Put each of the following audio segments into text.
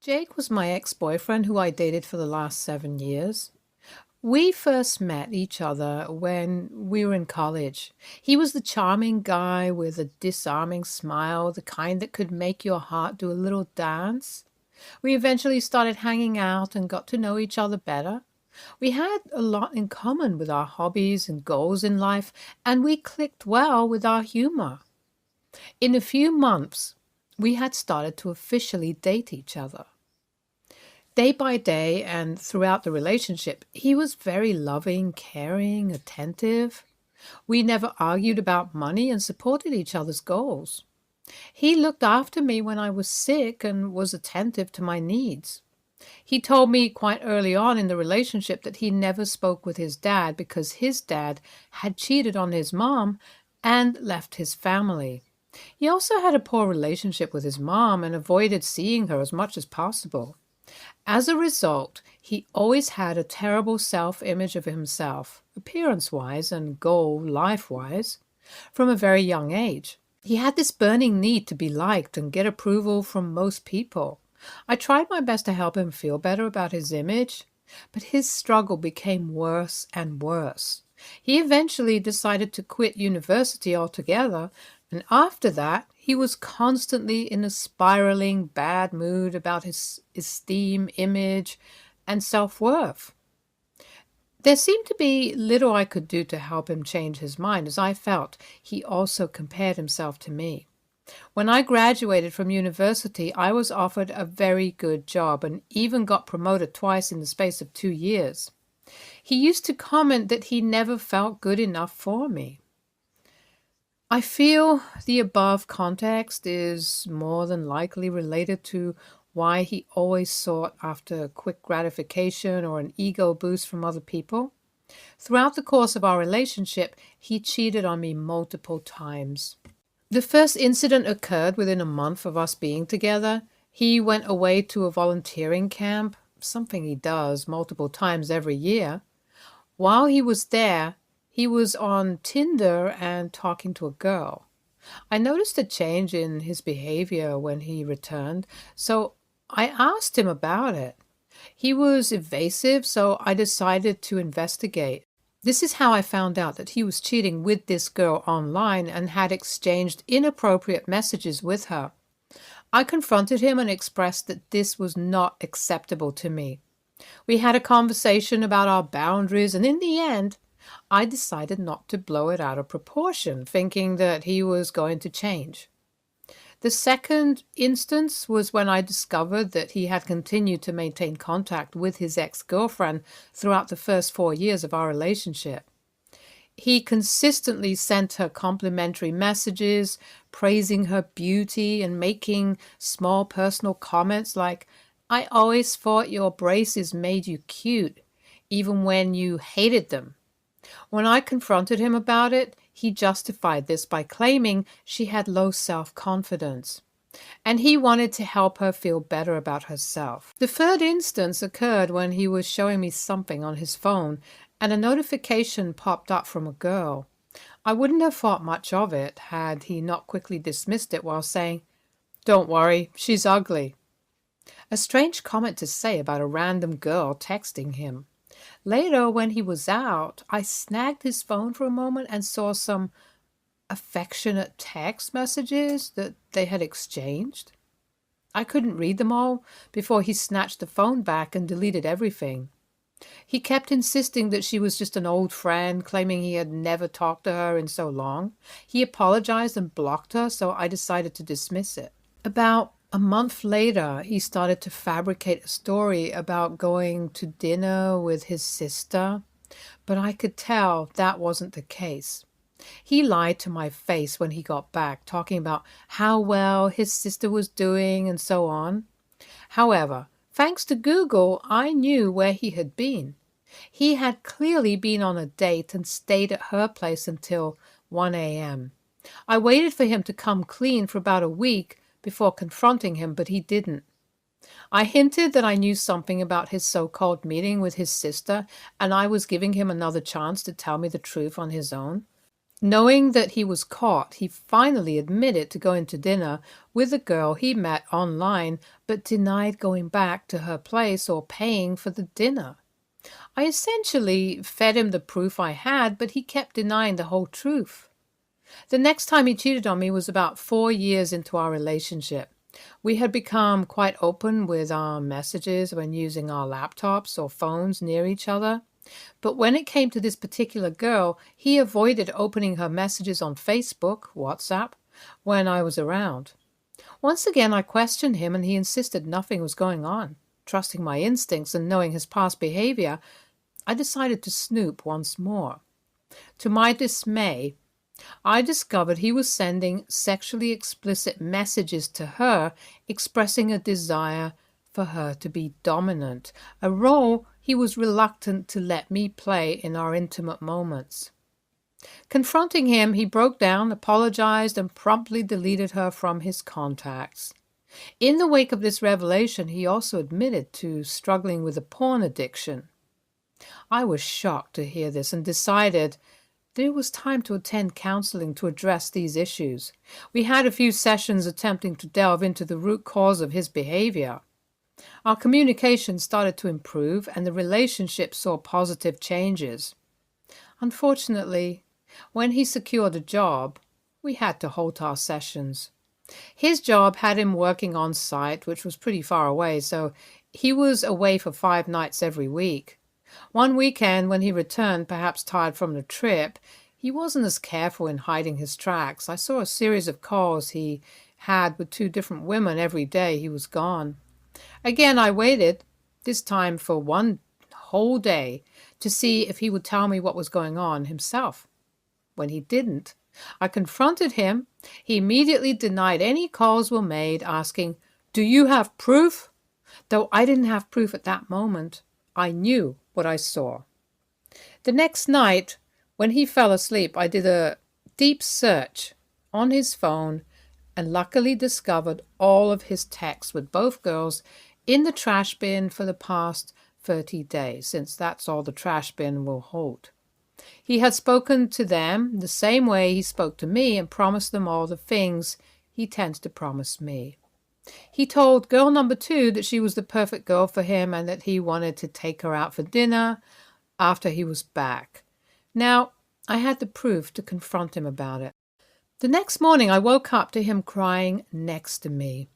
Jake was my ex-boyfriend who I dated for the last 7 years. We first met each other when we were in college. He was the charming guy with a disarming smile, the kind that could make your heart do a little dance. We eventually started hanging out and got to know each other better. We had a lot in common with our hobbies and goals in life, and we clicked well with our humor. In a few months, we had started to officially date each other. Day by day and throughout the relationship, he was very loving, caring, attentive. We never argued about money and supported each other's goals. He looked after me when I was sick and was attentive to my needs. He told me quite early on in the relationship that he never spoke with his dad because his dad had cheated on his mom and left his family. He also had a poor relationship with his mom and avoided seeing her as much as possible. As a result, he always had a terrible self-image of himself, appearance-wise and goal life-wise, from a very young age. He had this burning need to be liked and get approval from most people. I tried my best to help him feel better about his image, but his struggle became worse and worse. He eventually decided to quit university altogether, and after that, he was constantly in a spiraling bad mood about his esteem, image, and self-worth. There seemed to be little I could do to help him change his mind, as I felt he also compared himself to me. When I graduated from university, I was offered a very good job and even got promoted twice in the space of 2 years. He used to comment that he never felt good enough for me. I feel the above context is more than likely related to why he always sought after quick gratification or an ego boost from other people. Throughout the course of our relationship, he cheated on me multiple times. The first incident occurred within a month of us being together. He went away to a volunteering camp, something he does multiple times every year. While he was there, he was on Tinder and talking to a girl. I noticed a change in his behavior when he returned, so I asked him about it. He was evasive, so I decided to investigate. This is how I found out that he was cheating with this girl online and had exchanged inappropriate messages with her. I confronted him and expressed that this was not acceptable to me. We had a conversation about our boundaries, and in the end, I decided not to blow it out of proportion, thinking that he was going to change. The second instance was when I discovered that he had continued to maintain contact with his ex-girlfriend throughout the first 4 years of our relationship. He consistently sent her complimentary messages, praising her beauty and making small personal comments like, "I always thought your braces made you cute, even when you hated them." When I confronted him about it, he justified this by claiming she had low self-confidence, and he wanted to help her feel better about herself. The third instance occurred when he was showing me something on his phone, and a notification popped up from a girl. I wouldn't have thought much of it had he not quickly dismissed it while saying, "Don't worry, she's ugly." A strange comment to say about a random girl texting him. Later, when he was out, I snagged his phone for a moment and saw some affectionate text messages that they had exchanged. I couldn't read them all before he snatched the phone back and deleted everything. He kept insisting that she was just an old friend, claiming he had never talked to her in so long. He apologized and blocked her, so I decided to dismiss it. About a month later, he started to fabricate a story about going to dinner with his sister, but I could tell that wasn't the case. He lied to my face when he got back, talking about how well his sister was doing and so on. However, thanks to Google, I knew where he had been. He had clearly been on a date and stayed at her place until 1 a.m. I waited for him to come clean for about a week before confronting him, but he didn't. I hinted that I knew something about his so-called meeting with his sister, and I was giving him another chance to tell me the truth on his own. Knowing that he was caught, he finally admitted to going to dinner with a girl he met online, but denied going back to her place or paying for the dinner. I essentially fed him the proof I had, but he kept denying the whole truth. The next time he cheated on me was about 4 years into our relationship. We had become quite open with our messages when using our laptops or phones near each other. But when it came to this particular girl, he avoided opening her messages on Facebook, WhatsApp, when I was around. Once again, I questioned him and he insisted nothing was going on. Trusting my instincts and knowing his past behavior, I decided to snoop once more. To my dismay, I discovered he was sending sexually explicit messages to her, expressing a desire for her to be dominant, a role he was reluctant to let me play in our intimate moments. Confronting him, he broke down, apologized, and promptly deleted her from his contacts. In the wake of this revelation, he also admitted to struggling with a porn addiction. I was shocked to hear this and decided that it was time to attend counseling to address these issues. We had a few sessions attempting to delve into the root cause of his behavior. Our communication started to improve and the relationship saw positive changes. Unfortunately, when he secured a job, we had to halt our sessions. His job had him working on site, which was pretty far away, so he was away for 5 nights every week. One weekend, when he returned, perhaps tired from the trip, he wasn't as careful in hiding his tracks. I saw a series of calls he had with 2 different women every day he was gone. Again, I waited, this time for 1 whole day, to see if he would tell me what was going on himself. When he didn't, I confronted him. He immediately denied any calls were made, asking, "Do you have proof?" Though I didn't have proof at that moment, I knew what I saw. The next night, when he fell asleep, I did a deep search on his phone and luckily discovered all of his texts with both girls in the trash bin for the past 30 days, since that's all the trash bin will hold. He had spoken to them the same way he spoke to me and promised them all the things he tends to promise me. He told girl number 2 that she was the perfect girl for him and that he wanted to take her out for dinner after he was back. Now, I had the proof to confront him about it. The next morning, I woke up to him crying next to me.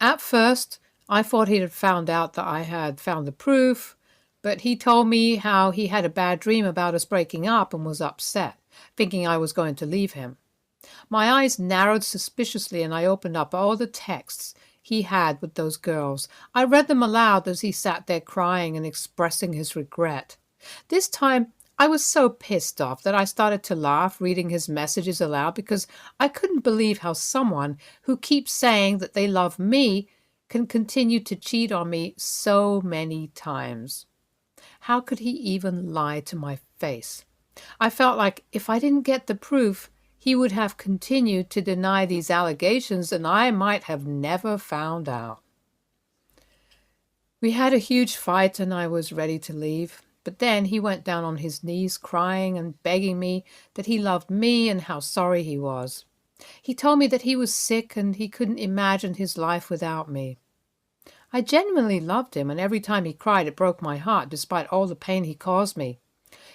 At first, I thought he had found out that I had found the proof, but he told me how he had a bad dream about us breaking up and was upset, thinking I was going to leave him. My eyes narrowed suspiciously and I opened up all the texts he had with those girls. I read them aloud as he sat there crying and expressing his regret. This time, I was so pissed off that I started to laugh reading his messages aloud because I couldn't believe how someone who keeps saying that they love me can continue to cheat on me so many times. How could he even lie to my face? I felt like if I didn't get the proof, he would have continued to deny these allegations and I might have never found out. We had a huge fight and I was ready to leave. But then he went down on his knees crying and begging me that he loved me and how sorry he was. He told me that he was sick and he couldn't imagine his life without me. I genuinely loved him, and every time he cried it broke my heart despite all the pain he caused me.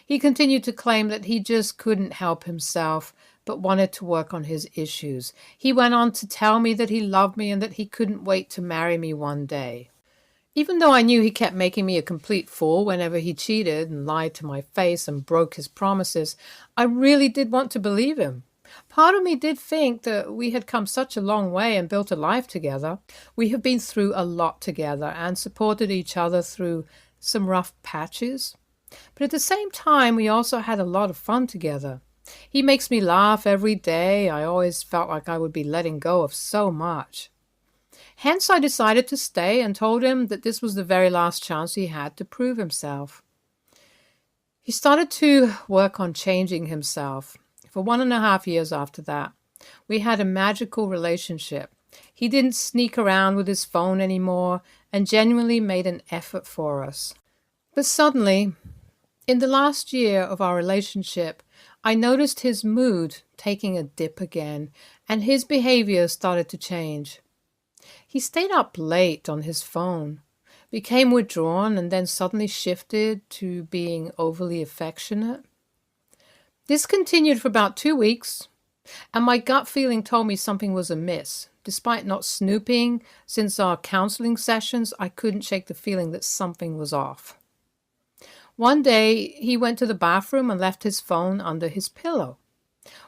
He continued to claim that he just couldn't help himself but wanted to work on his issues. He went on to tell me that he loved me and that he couldn't wait to marry me one day. Even though I knew he kept making me a complete fool whenever he cheated and lied to my face and broke his promises, I really did want to believe him. Part of me did think that we had come such a long way and built a life together. We have been through a lot together and supported each other through some rough patches. But at the same time, we also had a lot of fun together. He makes me laugh every day. I always felt like I would be letting go of so much. Hence, I decided to stay and told him that this was the very last chance he had to prove himself. He started to work on changing himself. For 1.5 years after that, we had a magical relationship. He didn't sneak around with his phone anymore and genuinely made an effort for us. But suddenly, in the last year of our relationship, I noticed his mood taking a dip again, and his behavior started to change. He stayed up late on his phone, became withdrawn, and then suddenly shifted to being overly affectionate. This continued for about 2 weeks, and my gut feeling told me something was amiss. Despite not snooping since our counseling sessions, I couldn't shake the feeling that something was off. One day, he went to the bathroom and left his phone under his pillow.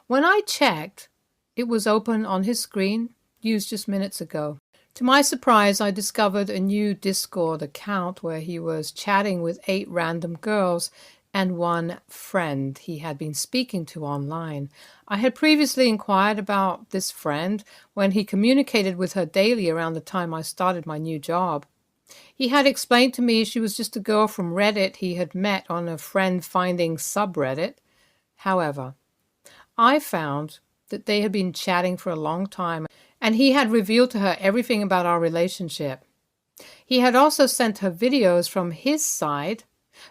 When I checked, it was open on his screen, used just minutes ago. To my surprise, I discovered a new Discord account where he was chatting with 8 random girls and one friend he had been speaking to online. I had previously inquired about this friend when he communicated with her daily around the time I started my new job. He had explained to me she was just a girl from Reddit he had met on a friend-finding subreddit. However, I found that they had been chatting for a long time, and he had revealed to her everything about our relationship. He had also sent her videos from his side,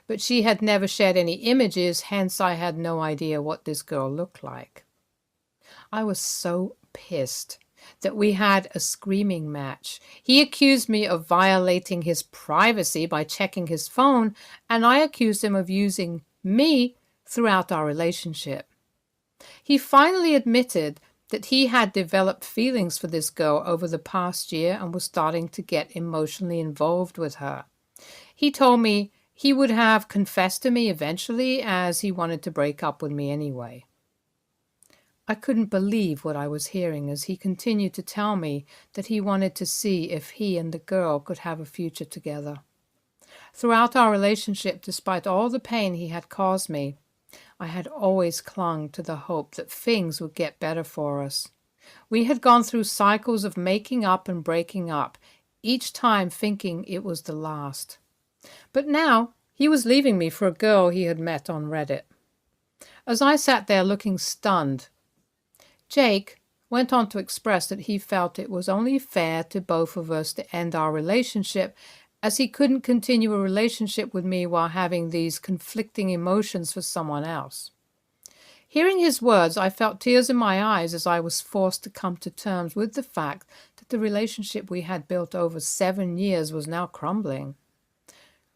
but she had never shared any images, hence I had no idea what this girl looked like. I was so pissed that we had a screaming match. He accused me of violating his privacy by checking his phone, and I accused him of using me throughout our relationship. He finally admitted that he had developed feelings for this girl over the past year and was starting to get emotionally involved with her. He told me he would have confessed to me eventually, as he wanted to break up with me anyway. I couldn't believe what I was hearing as he continued to tell me that he wanted to see if he and the girl could have a future together. Throughout our relationship, despite all the pain he had caused me, I had always clung to the hope that things would get better for us. We had gone through cycles of making up and breaking up, each time thinking it was the last. But now he was leaving me for a girl he had met on Reddit. As I sat there looking stunned, Jake went on to express that he felt it was only fair to both of us to end our relationship, as he couldn't continue a relationship with me while having these conflicting emotions for someone else. Hearing his words, I felt tears in my eyes as I was forced to come to terms with the fact that the relationship we had built over 7 years was now crumbling.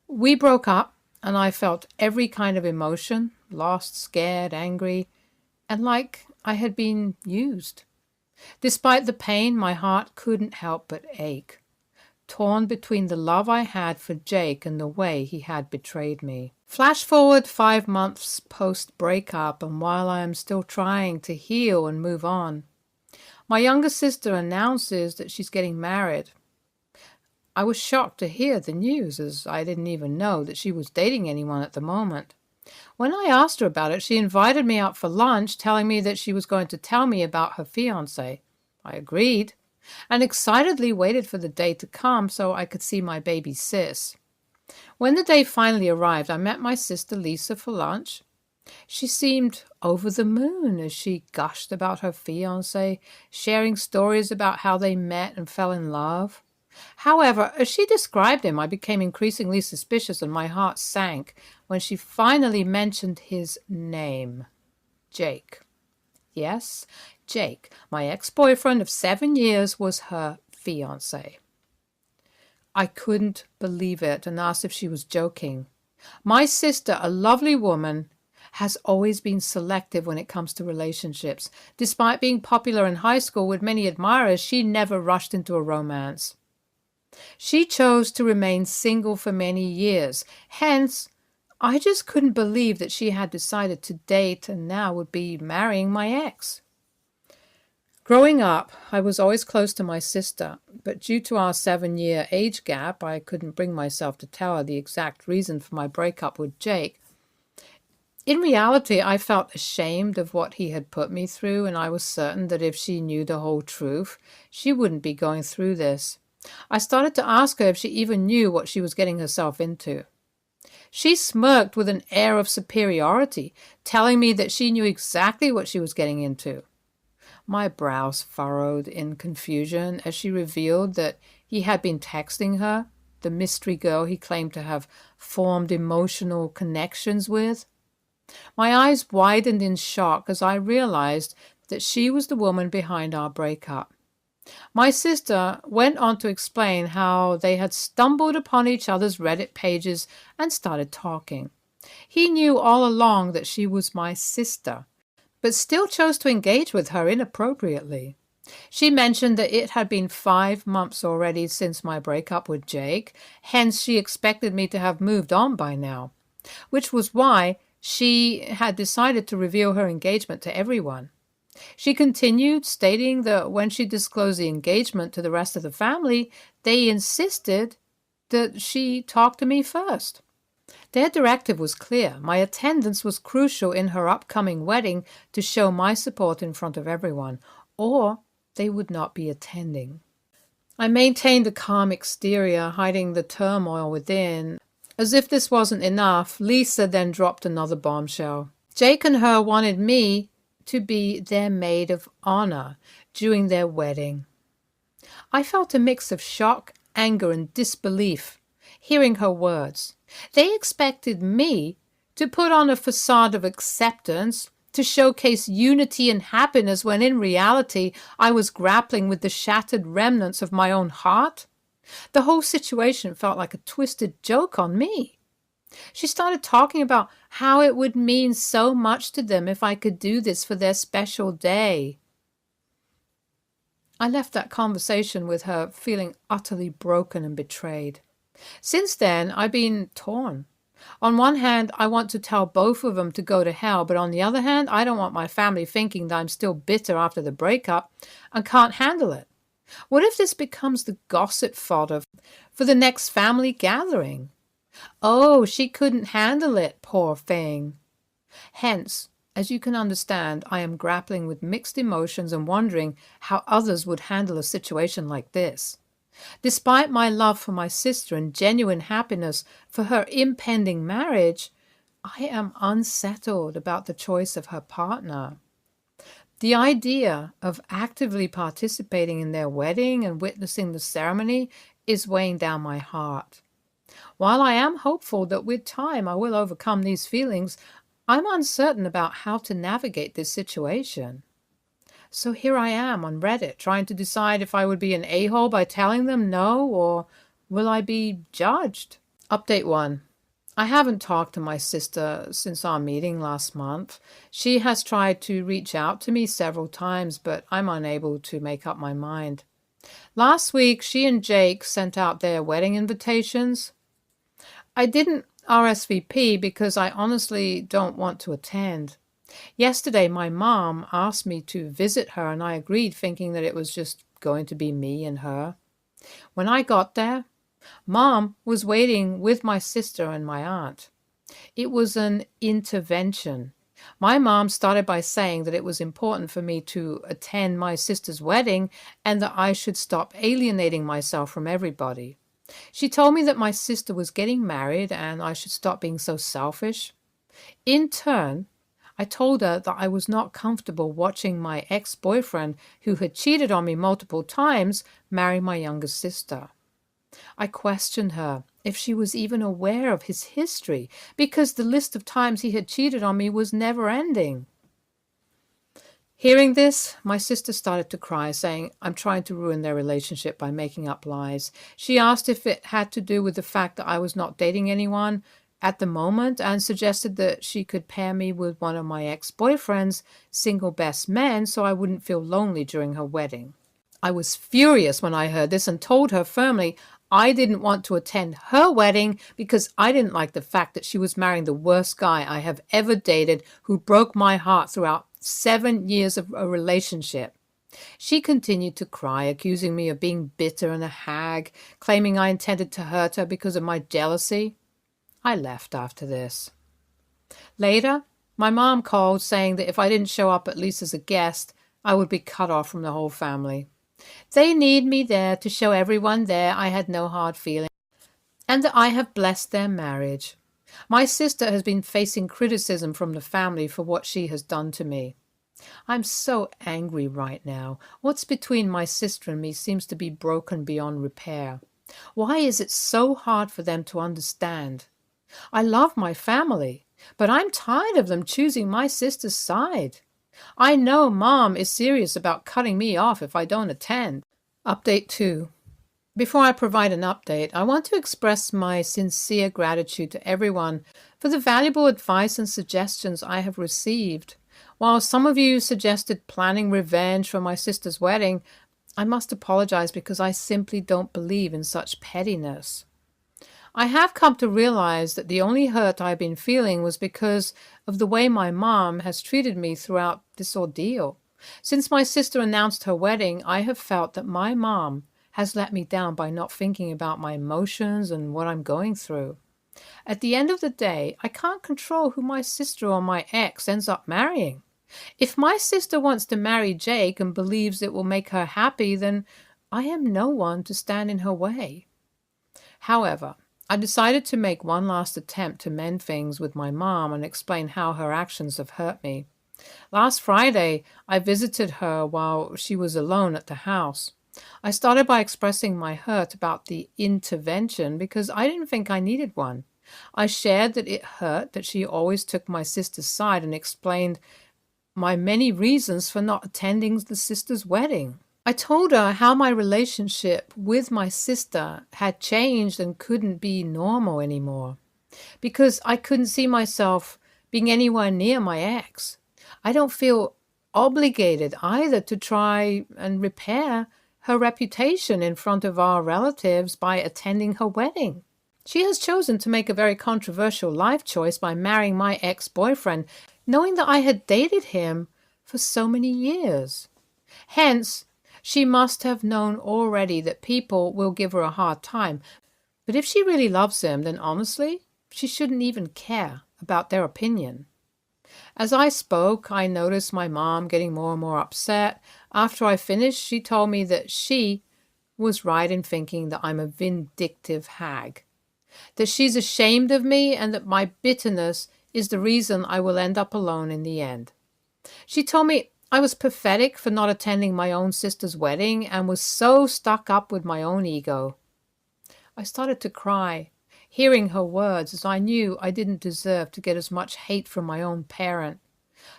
We broke up, and I felt every kind of emotion, lost, scared, angry, and like I had been used. Despite the pain, my heart couldn't help but ache, torn between the love I had for Jake and the way he had betrayed me. Flash forward 5 months post-breakup, and while I am still trying to heal and move on, my younger sister announces that she's getting married. I was shocked to hear the news, as I didn't even know that she was dating anyone at the moment. When I asked her about it, she invited me out for lunch, telling me that she was going to tell me about her fiancé. I agreed, and excitedly waited for the day to come so I could see my baby sis. When the day finally arrived, I met my sister Lisa for lunch. She seemed over the moon as she gushed about her fiancé, sharing stories about how they met and fell in love. However, as she described him, I became increasingly suspicious, and my heart sank when she finally mentioned his name, Jake. Yes, Jake, my ex-boyfriend of 7 years, was her fiancé. I couldn't believe it and asked if she was joking. My sister, a lovely woman, has always been selective when it comes to relationships. Despite being popular in high school with many admirers, she never rushed into a romance. She chose to remain single for many years. Hence, I just couldn't believe that she had decided to date and now would be marrying my ex. Growing up, I was always close to my sister, but due to our 7-year age gap, I couldn't bring myself to tell her the exact reason for my breakup with Jake. In reality, I felt ashamed of what he had put me through, and I was certain that if she knew the whole truth, she wouldn't be going through this. I started to ask her if she even knew what she was getting herself into. She smirked with an air of superiority, telling me that she knew exactly what she was getting into. My brows furrowed in confusion as she revealed that he had been texting her, the mystery girl he claimed to have formed emotional connections with. My eyes widened in shock as I realized that she was the woman behind our breakup. My sister went on to explain how they had stumbled upon each other's Reddit pages and started talking. He knew all along that she was my sister, but still chose to engage with her inappropriately. She mentioned that it had been 5 months already since my breakup with Jake, hence she expected me to have moved on by now, which was why she had decided to reveal her engagement to everyone. She continued, stating that when she disclosed the engagement to the rest of the family, they insisted that she talk to me first. Their directive was clear. My attendance was crucial in her upcoming wedding to show my support in front of everyone, or they would not be attending. I maintained a calm exterior, hiding the turmoil within. As if this wasn't enough, Lisa then dropped another bombshell. Jake and her wanted me to be their maid of honor during their wedding. I felt a mix of shock, anger, and disbelief hearing her words. They expected me to put on a facade of acceptance, to showcase unity and happiness, when in reality I was grappling with the shattered remnants of my own heart. The whole situation felt like a twisted joke on me. She started talking about how it would mean so much to them if I could do this for their special day. I left that conversation with her feeling utterly broken and betrayed. Since then, I've been torn. On one hand, I want to tell both of them to go to hell, but on the other hand, I don't want my family thinking that I'm still bitter after the breakup and can't handle it. What if this becomes the gossip fodder for the next family gathering? Oh, she couldn't handle it, poor thing. Hence, as you can understand, I am grappling with mixed emotions and wondering how others would handle a situation like this. Despite my love for my sister and genuine happiness for her impending marriage, I am unsettled about the choice of her partner. The idea of actively participating in their wedding and witnessing the ceremony is weighing down my heart. While I am hopeful that with time I will overcome these feelings, I'm uncertain about how to navigate this situation. So here I am on Reddit trying to decide if I would be an a-hole by telling them no, or will I be judged? Update 1. I haven't talked to my sister since our meeting last month. She has tried to reach out to me several times, but I'm unable to make up my mind. Last week, she and Jake sent out their wedding invitations. I didn't RSVP because I honestly don't want to attend. Yesterday, my mom asked me to visit her, and I agreed, thinking that it was just going to be me and her. When I got there, Mom was waiting with my sister and my aunt. It was an intervention. My mom started by saying that it was important for me to attend my sister's wedding and that I should stop alienating myself from everybody. She told me that my sister was getting married and I should stop being so selfish. In turn, I told her that I was not comfortable watching my ex-boyfriend, who had cheated on me multiple times, marry my younger sister. I questioned her if she was even aware of his history, because the list of times he had cheated on me was never ending. Hearing this, my sister started to cry, saying I'm trying to ruin their relationship by making up lies. She asked if it had to do with the fact that I was not dating anyone at the moment, and suggested that she could pair me with one of my ex-boyfriend's single best men so I wouldn't feel lonely during her wedding. I was furious when I heard this and told her firmly I didn't want to attend her wedding because I didn't like the fact that she was marrying the worst guy I have ever dated, who broke my heart throughout 7 years of a relationship. She continued to cry, accusing me of being bitter and a hag, claiming I intended to hurt her because of my jealousy. I left after this. Later, my mom called, saying that if I didn't show up at least as a guest, I would be cut off from the whole family. They need me there to show everyone there I had no hard feelings and that I have blessed their marriage. My sister has been facing criticism from the family for what she has done to me. I'm so angry right now. What's between my sister and me seems to be broken beyond repair. Why is it so hard for them to understand? I love my family. But I'm tired of them choosing my sister's side. I know Mom is serious about cutting me off if I don't attend. Update 2. Before I provide an update, I want to express my sincere gratitude to everyone for the valuable advice and suggestions I have received. While some of you suggested planning revenge for my sister's wedding, I must apologize because I simply don't believe in such pettiness. I have come to realize that the only hurt I've been feeling was because of the way my mom has treated me throughout this ordeal. Since my sister announced her wedding, I have felt that my mom has let me down by not thinking about my emotions and what I'm going through. At the end of the day, I can't control who my sister or my ex ends up marrying. If my sister wants to marry Jake and believes it will make her happy, then I am no one to stand in her way. However, I decided to make one last attempt to mend things with my mom and explain how her actions have hurt me. Last Friday, I visited her while she was alone at the house. I started by expressing my hurt about the intervention because I didn't think I needed one. I shared that it hurt that she always took my sister's side and explained my many reasons for not attending the sister's wedding. I told her how my relationship with my sister had changed and couldn't be normal anymore because I couldn't see myself being anywhere near my ex. I don't feel obligated either to try and repair her reputation in front of our relatives by attending her wedding. She has chosen to make a very controversial life choice by marrying my ex-boyfriend, knowing that I had dated him for so many years. Hence, she must have known already that people will give her a hard time. But if she really loves him, then honestly, she shouldn't even care about their opinion. As I spoke, I noticed my mom getting more and more upset. After I finished, she told me that she was right in thinking that I'm a vindictive hag, that she's ashamed of me and that my bitterness is the reason I will end up alone in the end. She told me I was pathetic for not attending my own sister's wedding and was so stuck up with my own ego. I started to cry, hearing her words, as I knew I didn't deserve to get as much hate from my own parent.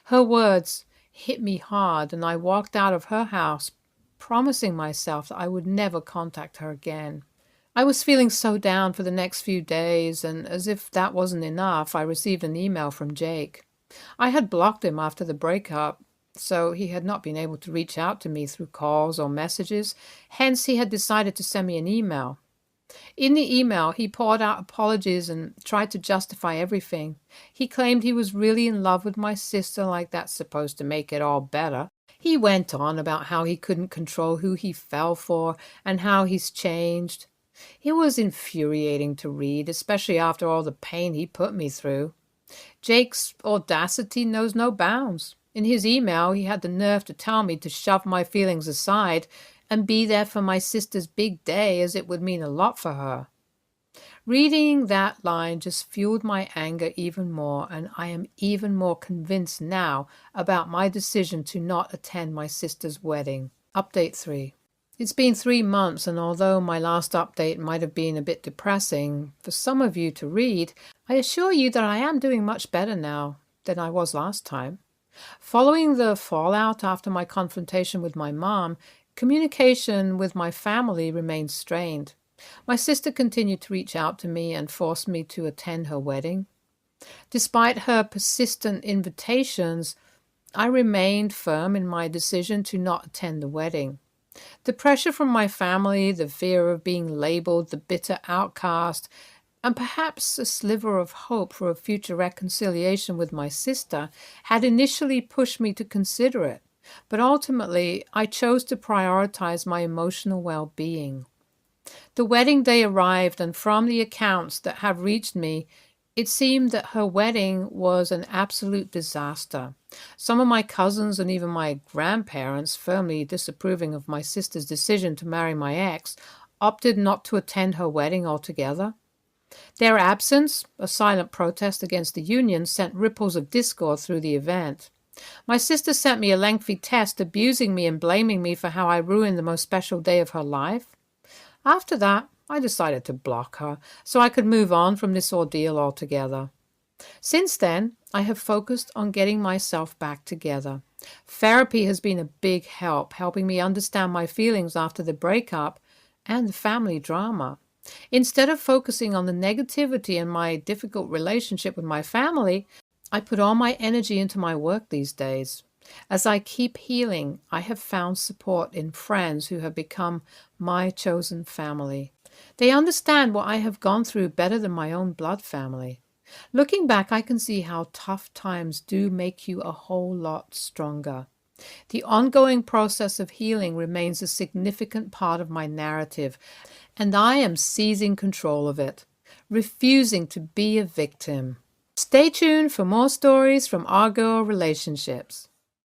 Her words hit me hard, and I walked out of her house, promising myself that I would never contact her again. I was feeling so down for the next few days, and as if that wasn't enough, I received an email from Jake. I had blocked him after the breakup, so he had not been able to reach out to me through calls or messages. Hence, he had decided to send me an email. In the email, he poured out apologies and tried to justify everything. He claimed he was really in love with my sister, like that's supposed to make it all better. He went on about how he couldn't control who he fell for and how he's changed. It was infuriating to read, especially after all the pain he put me through. Jake's audacity knows no bounds. In his email, he had the nerve to tell me to shove my feelings aside and be there for my sister's big day, as it would mean a lot for her. Reading that line just fueled my anger even more, and I am even more convinced now about my decision to not attend my sister's wedding. Update 3. It's been 3 months, and although my last update might have been a bit depressing for some of you to read, I assure you that I am doing much better now than I was last time. Following the fallout after my confrontation with my mom, communication with my family remained strained. My sister continued to reach out to me and forced me to attend her wedding. Despite her persistent invitations, I remained firm in my decision to not attend the wedding. The pressure from my family, the fear of being labeled the bitter outcast, and perhaps a sliver of hope for a future reconciliation with my sister had initially pushed me to consider it. But ultimately, I chose to prioritize my emotional well-being. The wedding day arrived, and from the accounts that have reached me, it seemed that her wedding was an absolute disaster. Some of my cousins and even my grandparents, firmly disapproving of my sister's decision to marry my ex, opted not to attend her wedding altogether. Their absence, a silent protest against the union, sent ripples of discord through the event. My sister sent me a lengthy text abusing me and blaming me for how I ruined the most special day of her life. After that, I decided to block her so I could move on from this ordeal altogether. Since then, I have focused on getting myself back together. Therapy has been a big help, helping me understand my feelings after the breakup and the family drama. Instead of focusing on the negativity in my difficult relationship with my family, I put all my energy into my work these days. As I keep healing, I have found support in friends who have become my chosen family. They understand what I have gone through better than my own blood family. Looking back, I can see how tough times do make you a whole lot stronger. The ongoing process of healing remains a significant part of my narrative, and I am seizing control of it, refusing to be a victim. Stay tuned for more stories from our girl relationships.